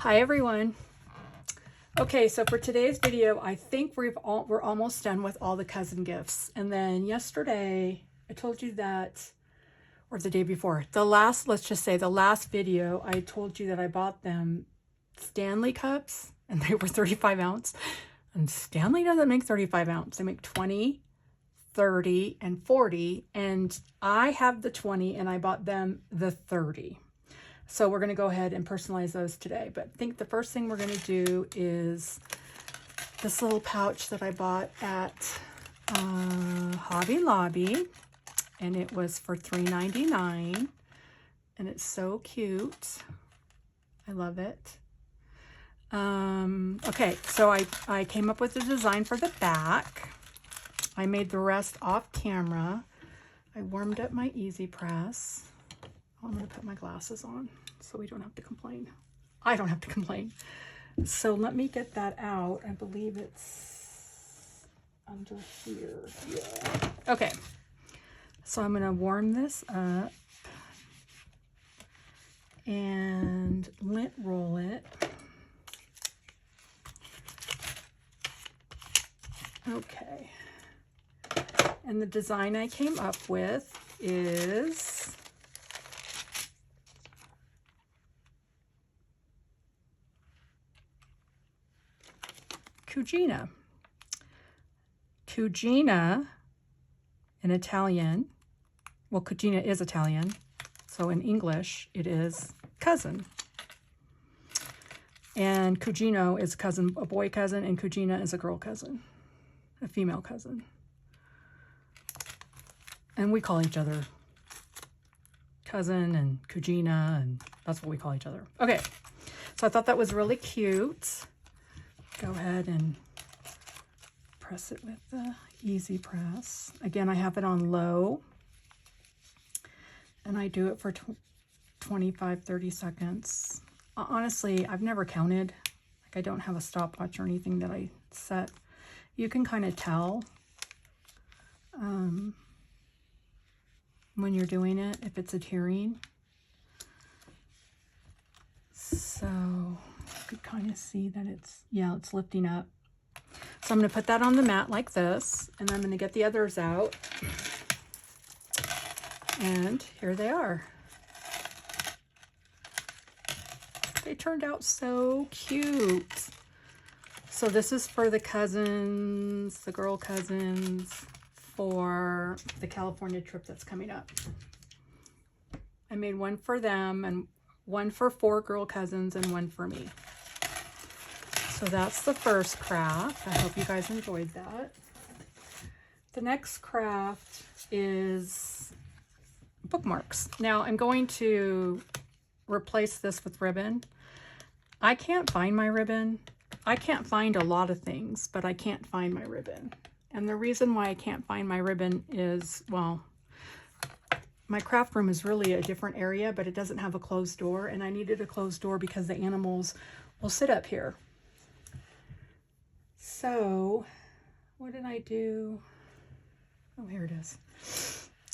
Hi everyone. Okay, so for today's video, I think we're almost done with all the cousin gifts. And then yesterday, I told you that, or the day before, let's just say the last video, I told you that I bought them Stanley cups and they were 35 ounce. And Stanley doesn't make 35 ounce. They make 20, 30, and 40. And I have the 20 and I bought them the 30. So we're going to go ahead and personalize those today. But I think the first thing we're going to do is this little pouch that I bought at Hobby Lobby. And it was for $3.99. And it's so cute. I love it. Okay, so I came up with a design for the back. I made the rest off camera. I warmed up my Easy Press. I'm going to put my glasses on so we don't have to complain. I don't have to complain. So let me get that out. I believe it's under here. Yeah. Okay. So I'm going to warm this up and lint roll it. Okay. And the design I came up with is cugina. Cugina in Italian, well, cugina is Italian, so in English it is cousin. And cugino is cousin, a boy cousin, and cugina is a girl cousin, a female cousin. And we call each other cousin and cugina, and that's what we call each other. Okay, so I thought that was really cute. Go ahead and press it with the Easy Press. Again, I have it on low, and I do it for 25, 30 seconds. Honestly, I've never counted. Like, I don't have a stopwatch or anything that I set. You can kind of tell when you're doing it, if it's adhering. So you could kind of see that it's lifting up. So I'm going to put that on the mat like this, and I'm going to get the others out. And here they are. They turned out so cute. So this is for the cousins, the girl cousins, for the California trip that's coming up. I made one for them and one for 4 girl cousins and one for me. So that's the first craft. I hope you guys enjoyed that. The next craft is bookmarks. Now I'm going to replace this with ribbon. I can't find my ribbon. I can't find a lot of things, but I can't find my ribbon. And the reason why I can't find my ribbon is, well, my craft room is really a different area, but it doesn't have a closed door, and I needed a closed door because the animals will sit up here. So what did I do? Oh, here it is.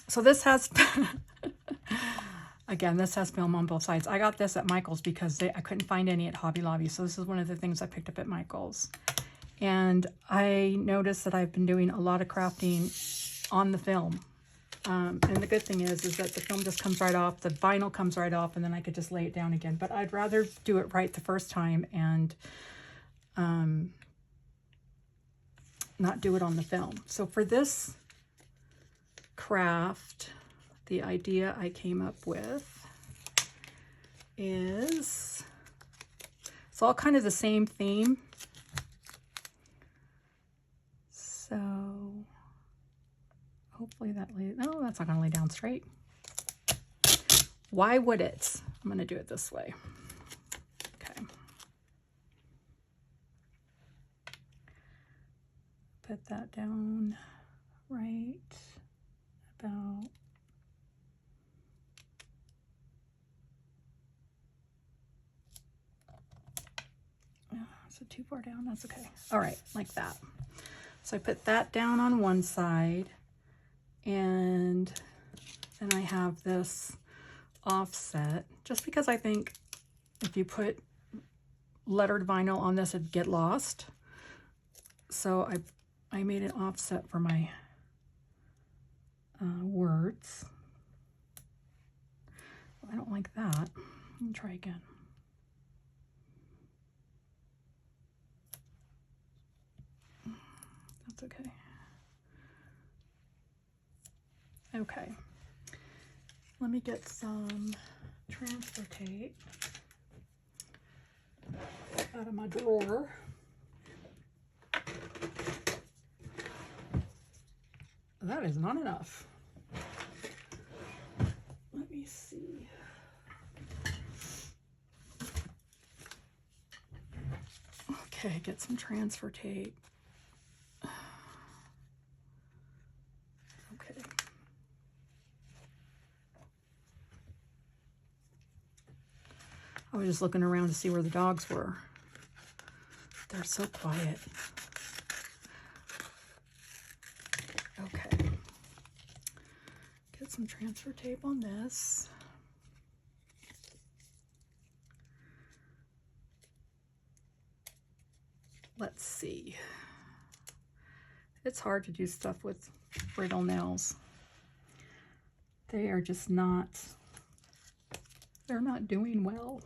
So this has, again, this has film on both sides. I got this at Michael's because I couldn't find any at Hobby Lobby. So this is one of the things I picked up at Michael's. And I noticed that I've been doing a lot of crafting on the film. And the good thing is that the film just comes right off, the vinyl comes right off, and then I could just lay it down again. But I'd rather do it right the first time and not do it on the film. So for this craft, the idea I came up with is, it's all kind of the same theme. So hopefully that lays, no, that's not going to lay down straight. Why would it? I'm going to do it this way. Okay. Put that down right about is it too far down? That's okay. All right, like that. So I put that down on one side, and then I have this offset, just because I think if you put lettered vinyl on this would get lost. So I made an offset for my words. I don't like that. Let me try again. That's okay. Okay. Let me get some transfer tape out of my drawer. That is not enough. Let me see. Okay, get some transfer tape. Okay. I was just looking around to see where the dogs were. They're so quiet. Okay. Get some transfer tape on this. Let's see. It's hard to do stuff with brittle nails. They are just not, they're not doing well.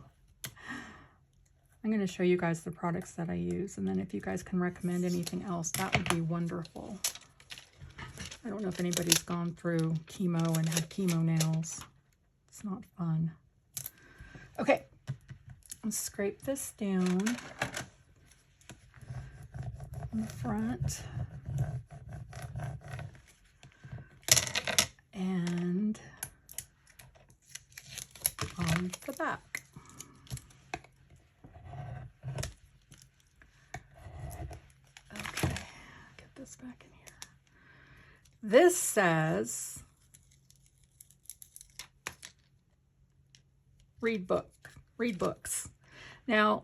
I'm going to show you guys the products that I use, and then if you guys can recommend anything else, that would be wonderful. I don't know if anybody's gone through chemo and had chemo nails. It's not fun. Okay, let's scrape this down in the front and on the back. Okay, get this back in here. This says read books. Now,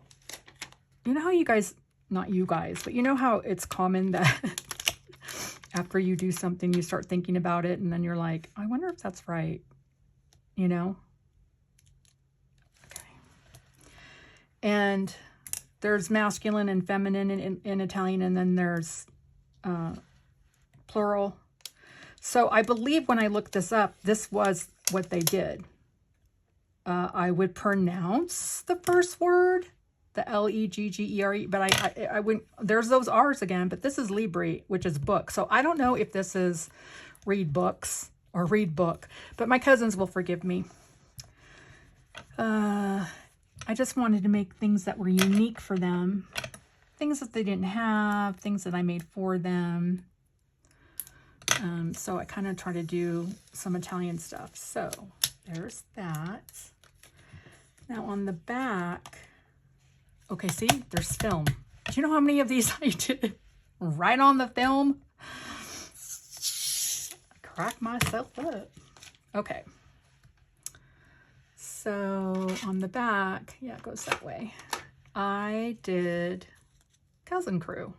you know how you guys, not you guys, but you know how it's common that after you do something, you start thinking about it, and then you're like, I wonder if that's right, you know? Okay. And there's masculine and feminine in Italian, and then there's plural. So I believe when I looked this up, this was what they did. I would pronounce the first word, the L-E-G-G-E-R-E, but I wouldn't, there's those R's again, but this is Libri, which is book. So I don't know if this is read books or read book, but my cousins will forgive me. I just wanted to make things that were unique for them, things that they didn't have, things that I made for them. So I kind of try to do some Italian stuff. So there's that. Now on the back, okay, see, there's film. Do you know how many of these I did right on the film? Crack myself up. Okay. So on the back, yeah, it goes that way. I did Cousin Crew.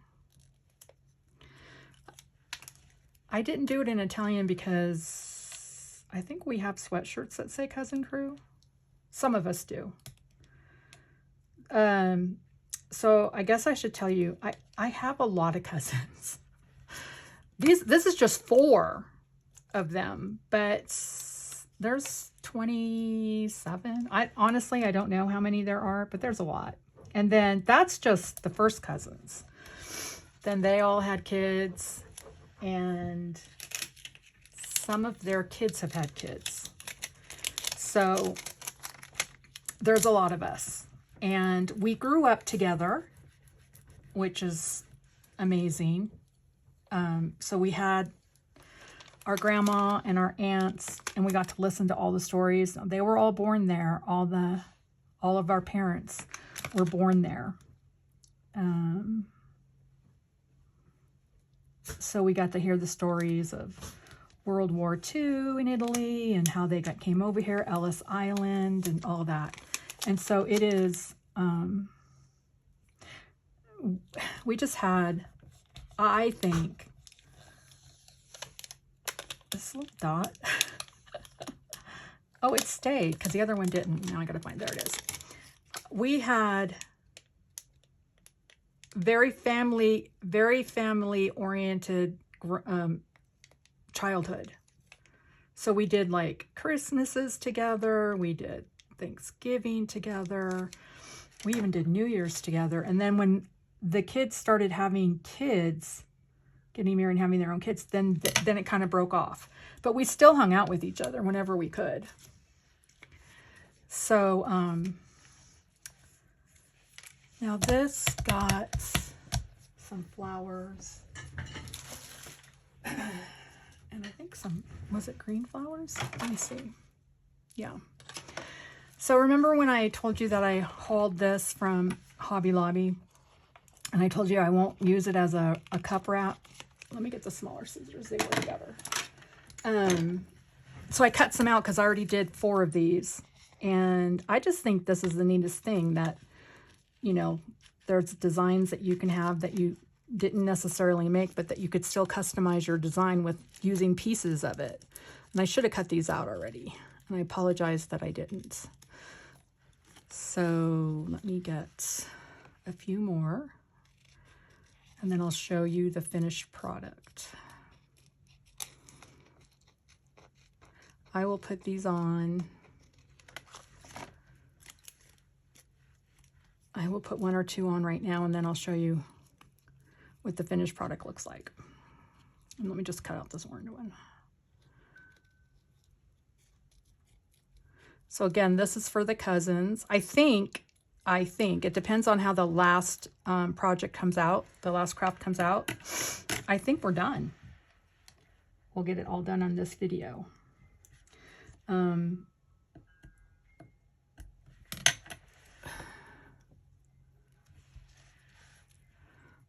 I didn't do it in Italian because I think we have sweatshirts that say Cousin Crew. Some of us do. So I guess I should tell you, I have a lot of cousins. This is just 4 of them, but there's 27. Honestly, I don't know how many there are, but there's a lot. And then that's just the first cousins. Then they all had kids, and some of their kids have had kids. So there's a lot of us. And we grew up together, which is amazing. So we had our grandma and our aunts, and we got to listen to all the stories. They were all born there. All of our parents were born there. So we got to hear the stories of World War II in Italy and how they came over here, Ellis Island, and all that. And so it is, we just had, I think, this little dot. Oh, it stayed because the other one didn't. Now I got to find, there it is. We had very family oriented childhood. So we did like Christmases together. We did Thanksgiving together. We even did New Year's together. And then when the kids started having kids, getting married and having their own kids, then it kind of broke off. But we still hung out with each other whenever we could. So, now this got some flowers. And I think was it green flowers? Let me see. Yeah. So remember when I told you that I hauled this from Hobby Lobby? And I told you I won't use it as a cup wrap. Let me get the smaller scissors. They work better. So I cut some out because I already did 4 of these. And I just think this is the neatest thing that, you know, there's designs that you can have that you didn't necessarily make, but that you could still customize your design with using pieces of it. And I should have cut these out already. And I apologize that I didn't. So let me get a few more. And then I'll show you the finished product. I will put these on. I will put 1 or 2 on right now, and then I'll show you what the finished product looks like. And let me just cut out this orange one. So again, this is for the cousins. I think it depends on how the last project comes out, the last craft comes out. I think we're done. We'll get it all done on this video.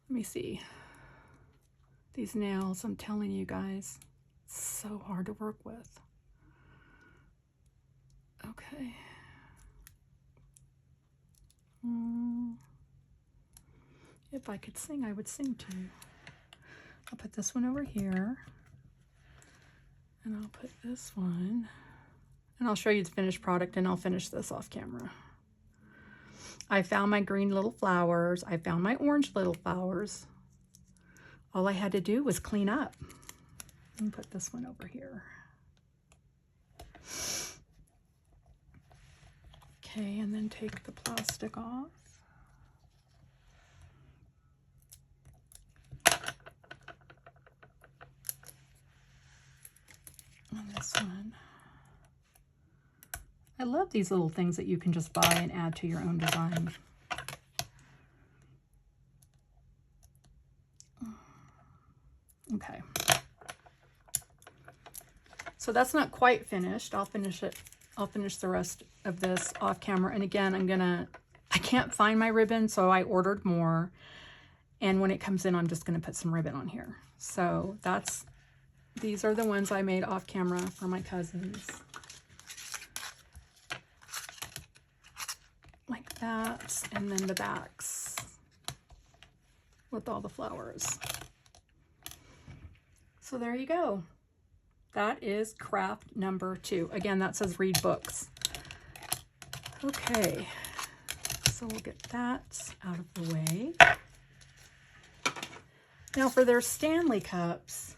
Let me see. These nails, I'm telling you guys, it's so hard to work with. Okay. If I could sing, I would sing to you. I'll put this one over here. And I'll put this one. And I'll show you the finished product, and I'll finish this off camera. I found my green little flowers. I found my orange little flowers. All I had to do was clean up. And put this one over here. Okay, and then take the plastic off. On this one. I love these little things that you can just buy and add to your own design. Okay. So that's not quite finished. I'll finish it. I'll finish the rest of this off camera. And again, I can't find my ribbon, so I ordered more. And when it comes in, I'm just gonna put some ribbon on here. So these are the ones I made off camera for my cousins. Like that, and then the backs with all the flowers. So there you go. That is craft number 2. Again, that says read books. Okay, so we'll get that out of the way. Now for their Stanley cups,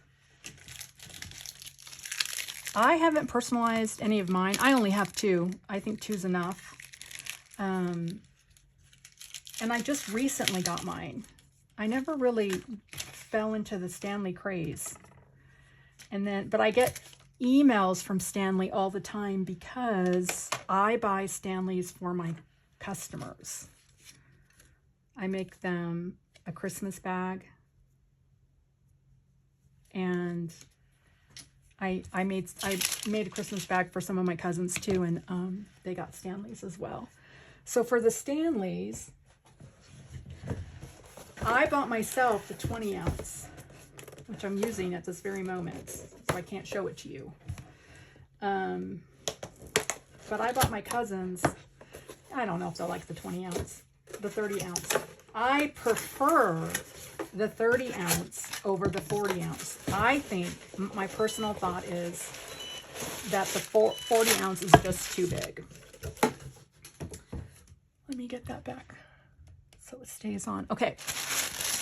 I haven't personalized any of mine. I only have 2. I think 2's enough. And I just recently got mine. I never really fell into the Stanley craze. But I get emails from Stanley all the time because I buy Stanleys for my customers. I make them a Christmas bag. And I made a Christmas bag for some of my cousins too, and they got Stanleys as well. So for the Stanleys, I bought myself the 20 ounce, which I'm using at this very moment, so I can't show it to you. But I bought my cousins, I don't know if they'll like the 20 ounce, the 30 ounce. I prefer the 30 ounce over the 40 ounce. I think my personal thought is that the 40 ounce is just too big. Let me get that back so it stays on. Okay,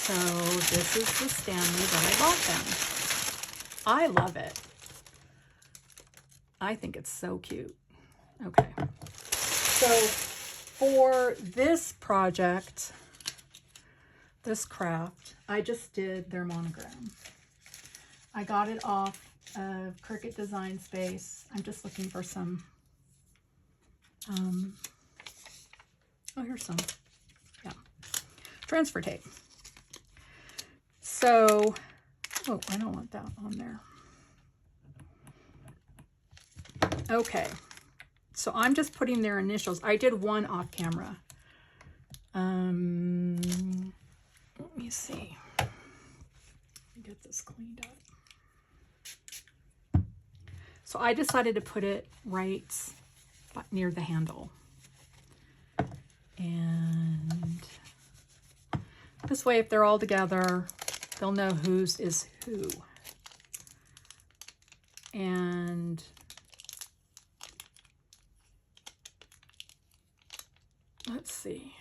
So this is the Stanley that I bought them. I love it. I think it's so cute. Okay. So for this project, this craft, I just did their monogram. I got it off of Cricut Design Space. I'm just looking for some, oh, here's some, yeah, transfer tape. So, oh, I don't want that on there. Okay, so I'm just putting their initials. I did one off camera. Let me see. Let me get this cleaned up. So I decided to put it right near the handle. And this way, if they're all together, they'll know whose is who. And let's see.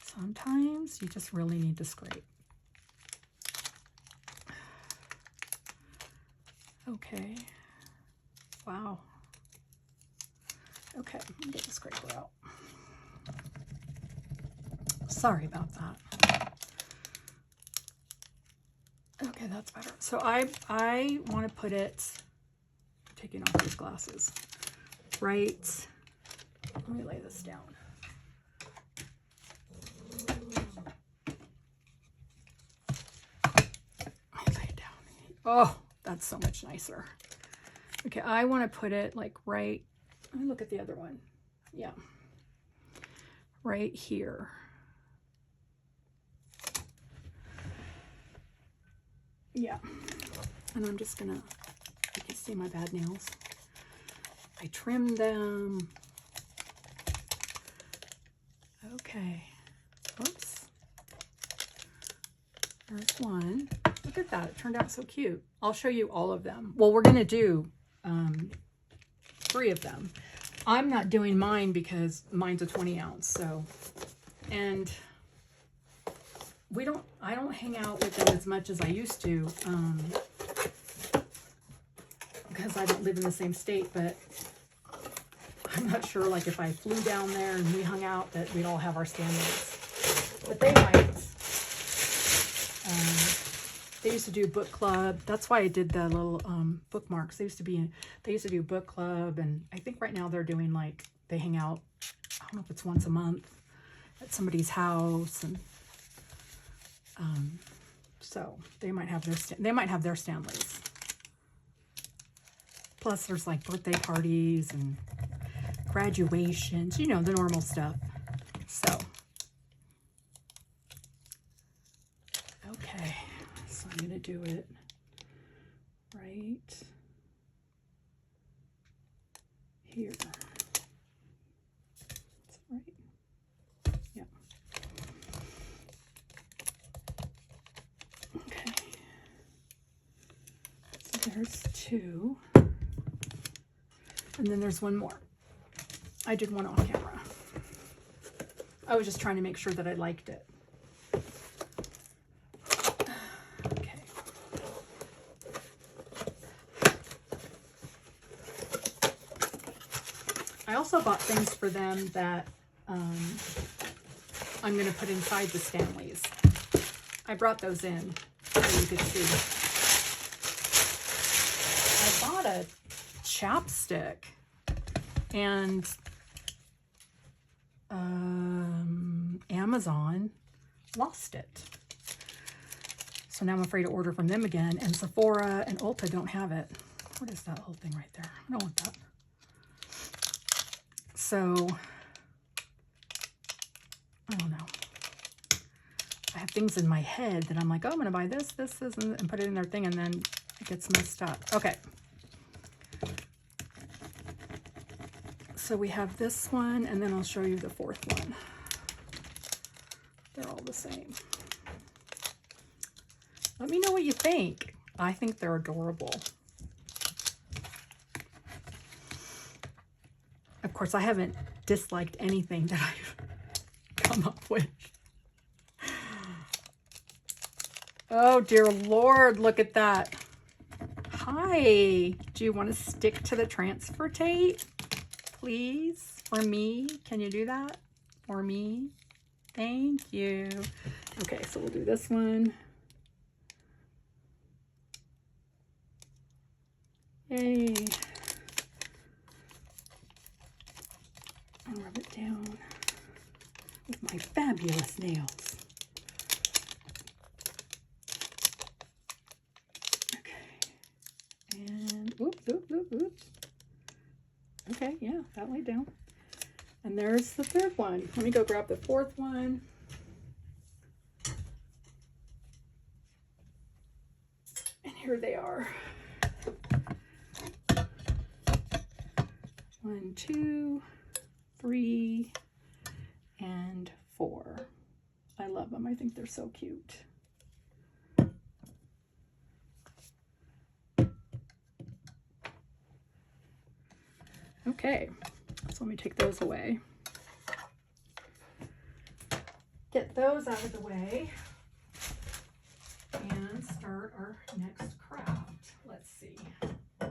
Sometimes you just really need to scrape. Okay. Wow. Okay, let me get the scraper out. Sorry about that. Okay, that's better. So I want to put it, taking off these glasses, right. Let me lay this down. Lay it down. Oh, that's so much nicer. Okay, I want to put it like right, let me look at the other one. Yeah. Right here. Yeah. And I'm just gonna, you can see my bad nails. I trimmed them. Okay. Whoops. There's one. Look at that. It turned out so cute. I'll show you all of them. Well, we're going to do 3 of them. I'm not doing mine because mine's a 20 ounce. So, and I don't hang out with them as much as I used to because I don't live in the same state, but I'm not sure, like, if I flew down there and we hung out, that we'd all have our Stanleys. But they might. They used to do book club. That's why I did the little bookmarks. They used to do book club, and I think right now they're doing, like, they hang out, I don't know if it's once a month at somebody's house, and so they might have their Stanleys. Plus, there's like birthday parties and graduations, you know, the normal stuff. So, okay, so I'm going to do it right here. Is that right? Yeah. Okay. So there's 2. And then there's one more. I did one off camera. I was just trying to make sure that I liked it. Okay. I also bought things for them that I'm going to put inside the Stanleys. I brought those in so you could see. I bought a chapstick and Amazon lost it. So now I'm afraid to order from them again, and Sephora and Ulta don't have it. What is that whole thing right there? I don't want that. So I don't know. I have things in my head that I'm like, oh, I'm gonna buy this, and put it in their thing, and then it gets messed up. Okay. So we have this one, and then I'll show you the 4th one. They're all the same. Let me know what you think. I think they're adorable. Of course, I haven't disliked anything that I've come up with. Oh, dear Lord, look at that. Hi, do you want to stick to the transfer tape? Please, for me, can you do that for me? Thank you. Okay, so we'll do this one. Yay. I'll rub it down with my fabulous nails. Okay. And oops, oops, oops, oops. Okay, yeah, that laid down. And there's the third one. Let me go grab the fourth one. And here they are. 1, 2, 3, and 4. I love them. I think they're so cute. Okay, so let me take those away. Get those out of the way and start our next craft. Let's see. Do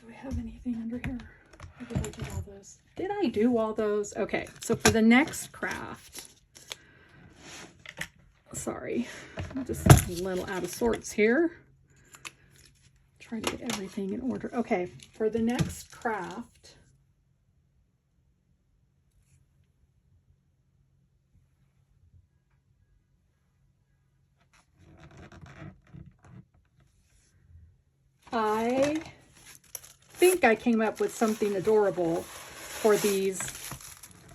I have anything under here? Or did I do all those? Did I do all those? Okay, so for the next craft, sorry, I'm just a little out of sorts here. Try to get everything in order. Okay, for the next craft, I think I came up with something adorable for these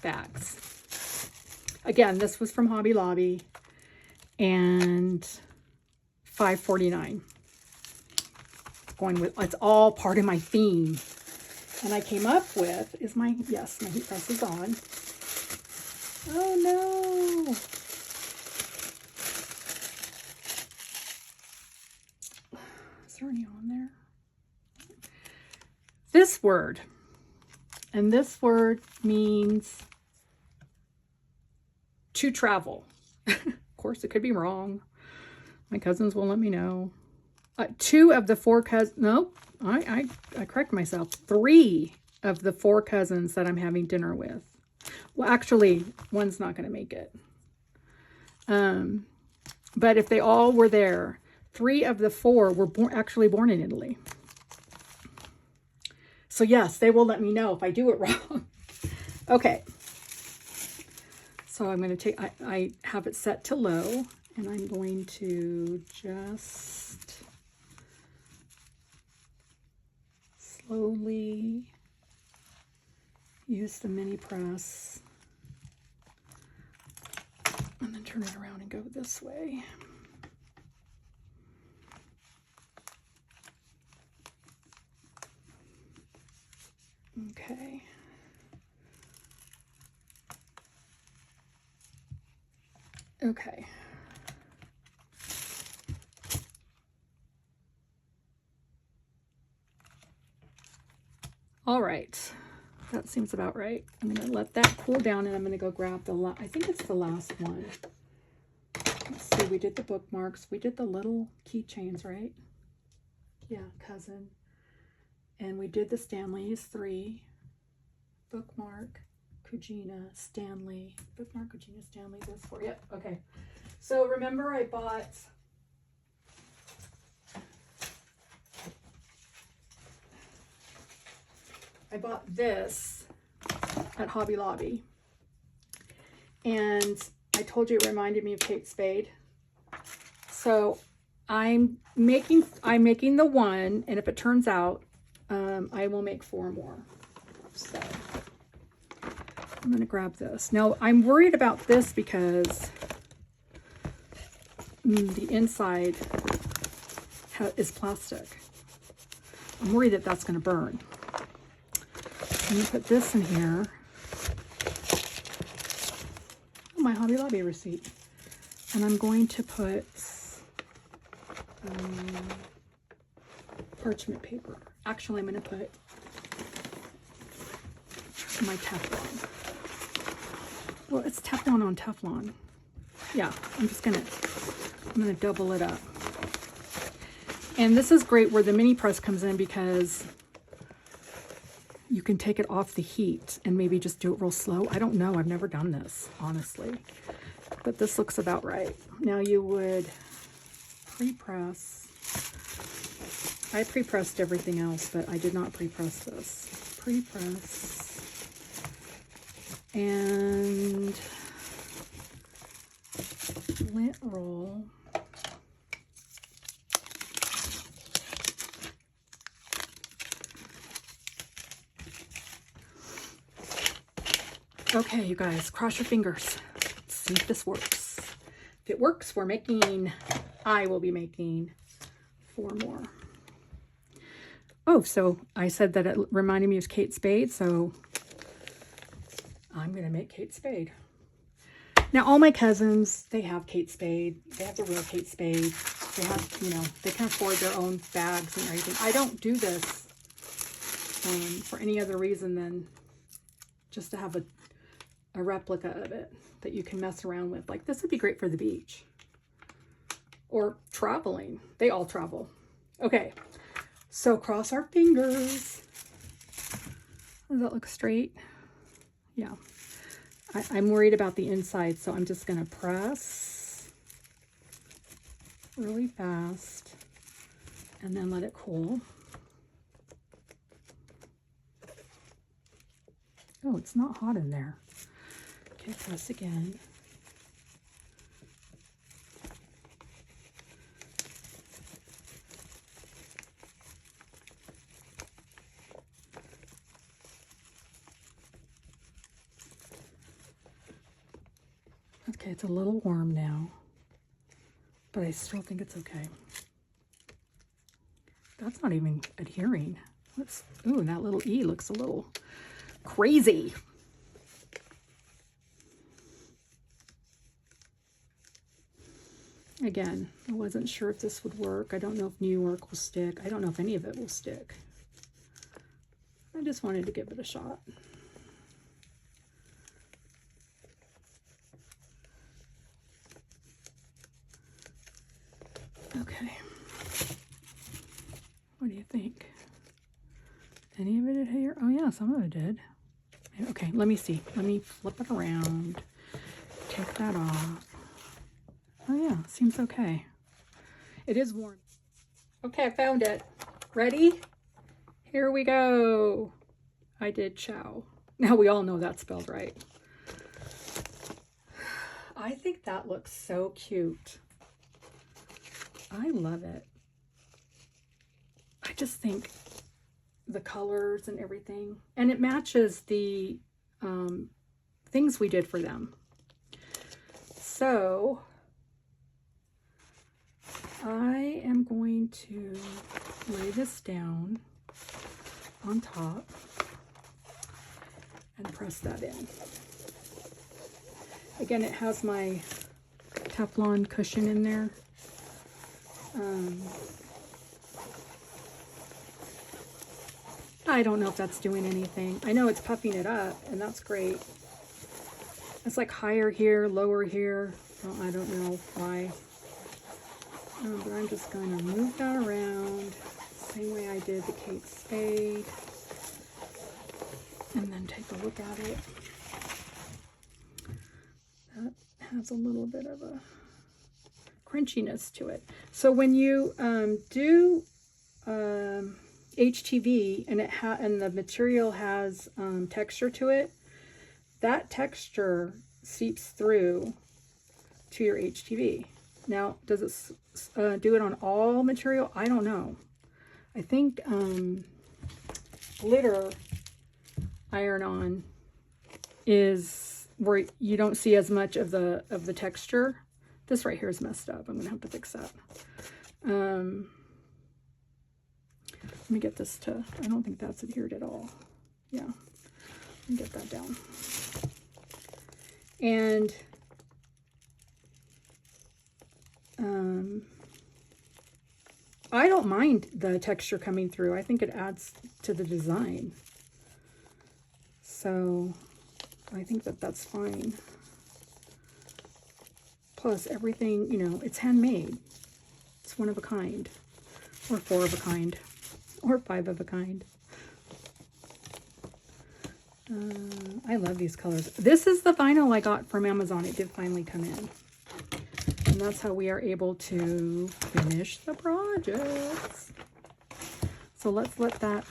bags. Again, this was from Hobby Lobby and $5.49. Going with, it's all part of my theme. And I came up with is my, yes, my heat press is on. Oh no. Is there any on there? This word. And this word means to travel. Of course, it could be wrong. My cousins will let me know. 2 of the 4 cousins, no, I correct myself. 3 of the 4 cousins that I'm having dinner with. Well, actually, one's not going to make it. But if they all were there, 3 of the 4 were actually born in Italy. So yes, they will let me know if I do it wrong. Okay. So I'm going to take, I have it set to low, and I'm going to just slowly use the mini press and then turn it around and go this way. Okay. Okay. All right. That seems about right. I'm going to let that cool down, and I'm going to go grab the I think it's the last one. Let's see. We did the bookmarks. We did the little keychains, right? Yeah, cousin. And we did the Stanley's 3. Bookmark, cugina, Stanley. Bookmark, cugina, Stanley. Those 4. Yep. Okay. So remember I bought this at Hobby Lobby, and I told you it reminded me of Kate Spade. So I'm making the one, and if it turns out, I will make 4 more. So I'm going to grab this. Now I'm worried about this because the inside is plastic. I'm worried that that's going to burn. I'm going to put this in here. Oh, my Hobby Lobby receipt. And I'm going to put parchment paper. Actually, I'm going to put my Teflon. Well, it's Teflon on Teflon. Yeah, I'm gonna double it up. And this is great where the mini press comes in because you can take it off the heat and maybe just do it real slow. I don't know. I've never done this, honestly. But this looks about right. Now you would pre-press. I pre-pressed everything else, but I did not pre-press this. Pre-press. And lint roll. Okay, you guys, cross your fingers. Let's see if this works. If it works, I will be making 4 more. Oh, so I said that it reminded me of Kate Spade, so I'm going to make Kate Spade. Now, all my cousins, they have Kate Spade. They have the real Kate Spade. They have, you know, they can afford their own bags and everything. I don't do this for any other reason than just to have a replica of it that you can mess around with. Like, this would be great for the beach. Or traveling. They all travel. Okay, so cross our fingers. Does that look straight? Yeah. I'm worried about the inside, so I'm just going to press really fast and then let it cool. Oh, it's not hot in there. Okay, press again. Okay, it's a little warm now, but I still think it's okay. That's not even adhering. Ooh, that little E looks a little crazy. Again, I wasn't sure if this would work. I don't know if New York will stick. I don't know if any of it will stick. I just wanted to give it a shot. Okay. What do you think? Any of it adhere? Oh yeah, some of it did. Okay, let me see. Let me flip it around. Take that off. Oh yeah, seems okay. It is warm. Okay, I found it. Ready? Here we go. I did Ciao. Now we all know that's spelled right. I think that looks so cute. I love it. I just think the colors and everything, and it matches the things we did for them. So I am going to lay this down on top and press that in. Again, it has my Teflon cushion in there. I don't know if that's doing anything. I know it's puffing it up, and that's great. It's like higher here, lower here. Well, I don't know why. But I'm just going to move that around, same way I did the Kate Spade. And then take a look at it. That has a little bit of a crunchiness to it. So when you do HTV and the material has texture to it, that texture seeps through to your HTV. Now, does it do it on all material? I don't know. I think glitter iron-on is where you don't see as much of the texture. This right here is messed up. I'm gonna have to fix that. Let me get this to, I don't think that's adhered at all. Yeah, let me get that down. And I don't mind the texture coming through. I think it adds to the design. So I think that that's fine. Plus everything, you know, it's handmade. It's one of a kind, or four of a kind, or five of a kind. I love these colors. This is the vinyl I got from Amazon. It did finally come in. And that's how we are able to finish the projects. So let's let that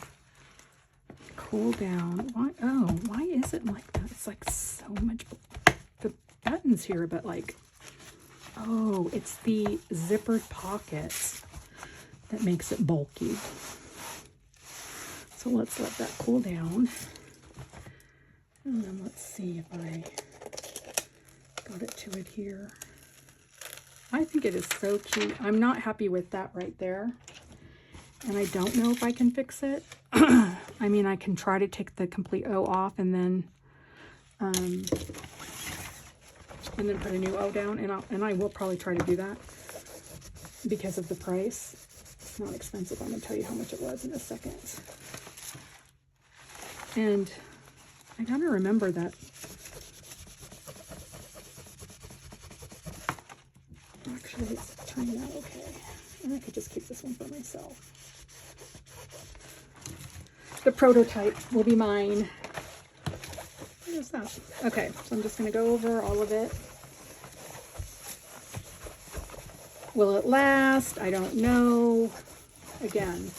cool down. Why is it like that? It's like so much, the buttons here, but like, oh, it's the zippered pockets that makes it bulky. So let's let that cool down. And then let's see if I got it to adhere. I think it is so cute. I'm not happy with that right there. And I don't know if I can fix it. I mean, I can try to take the complete O off and then put a new O down. And I will probably try to do that because of the price. It's not expensive. I'm going to tell you how much it was in a second. And I gotta remember that. Actually, it's turning out okay. And I could just keep this one for myself. The prototype will be mine. What is that? Okay, so I'm just gonna go over all of it. Will it last? I don't know. Again,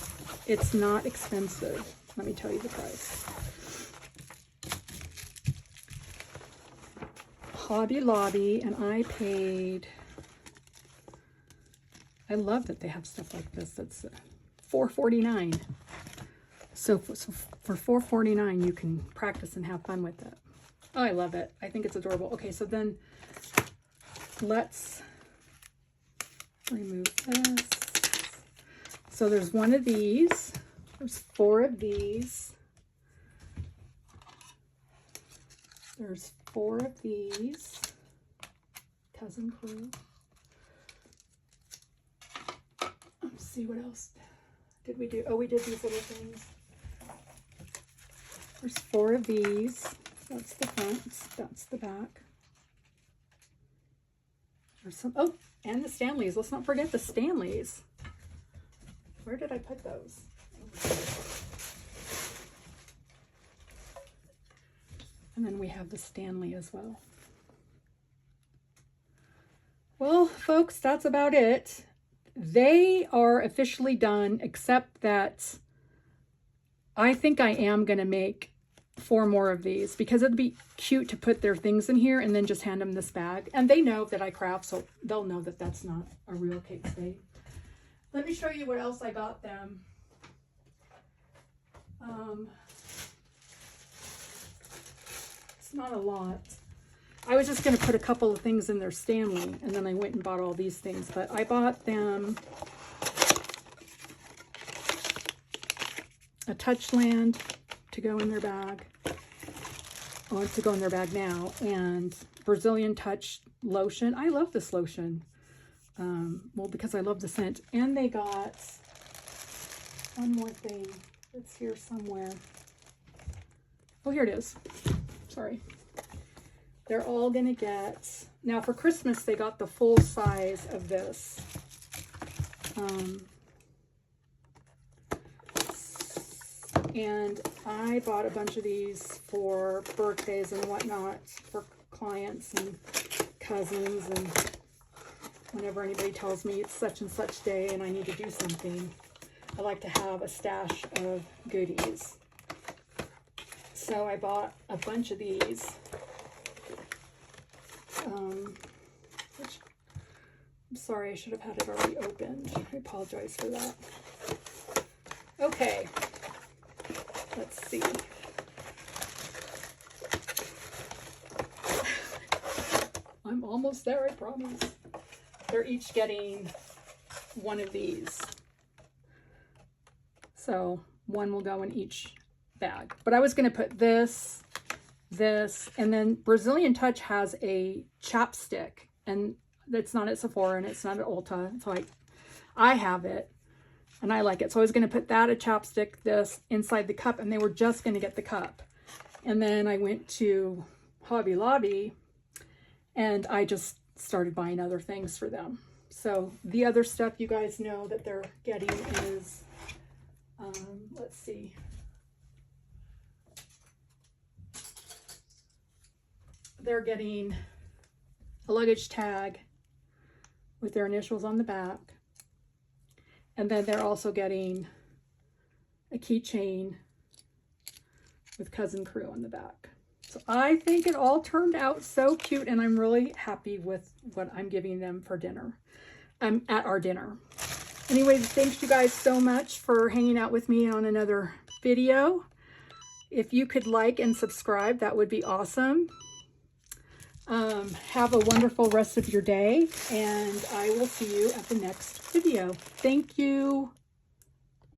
it's not expensive. Let me tell you the price. Hobby Lobby, and I paid, I love that they have stuff like this. That's $4.49. So for $4.49 you can practice and have fun with it. Oh, I love it. I think it's adorable. Okay, so then let's remove this. So there's one of these. There's four of these. There's four of these. Cousin Crew. Let's see, what else did we do? Oh, we did these little things. There's four of these. That's the front. That's the back. There's some, oh, and the Stanleys. Let's not forget the Stanleys. Where did I put those? And then we have the Stanley as well. Well, folks, that's about it. They are officially done, except that I think I am going to make 4 more of these because it'd be cute to put their things in here and then just hand them this bag. And they know that I craft, so they'll know that that's not a real Kate Spade. Let me show you what else I got them. It's not a lot. I was just going to put a couple of things in their Stanley, and then I went and bought all these things. But I bought them a Touchland to go in their bag. Oh, it's to go in their bag now. And Brazilian Touch lotion. I love this lotion. Well, because I love the scent. And they got one more thing. It's here somewhere. Oh, here it is. Sorry. They're all gonna get, now for Christmas they got the full size of this. And I bought a bunch of these for birthdays and whatnot for clients and cousins, and whenever anybody tells me it's such and such day and I need to do something, I like to have a stash of goodies. So I bought a bunch of these. Which, I'm sorry, I should have had it already opened. I apologize for that. Okay, let's see. I'm almost there, I promise. They're each getting one of these. So one will go in each bag. But I was going to put this, and then Brazilian Touch has a chapstick, and it's not at Sephora and it's not at Ulta. So I have it and I like it. So I was going to put that, a chapstick, this inside the cup, and they were just going to get the cup. And then I went to Hobby Lobby and I just started buying other things for them. So the other stuff you guys know that they're getting is, let's see. They're getting a luggage tag with their initials on the back. And then they're also getting a keychain with Cousin Crew on the back. So I think it all turned out so cute, and I'm really happy with what I'm giving them for dinner. At our dinner. Anyways, thanks you guys so much for hanging out with me on another video. If you could like and subscribe, that would be awesome. Have a wonderful rest of your day, and I will see you at the next video. Thank you.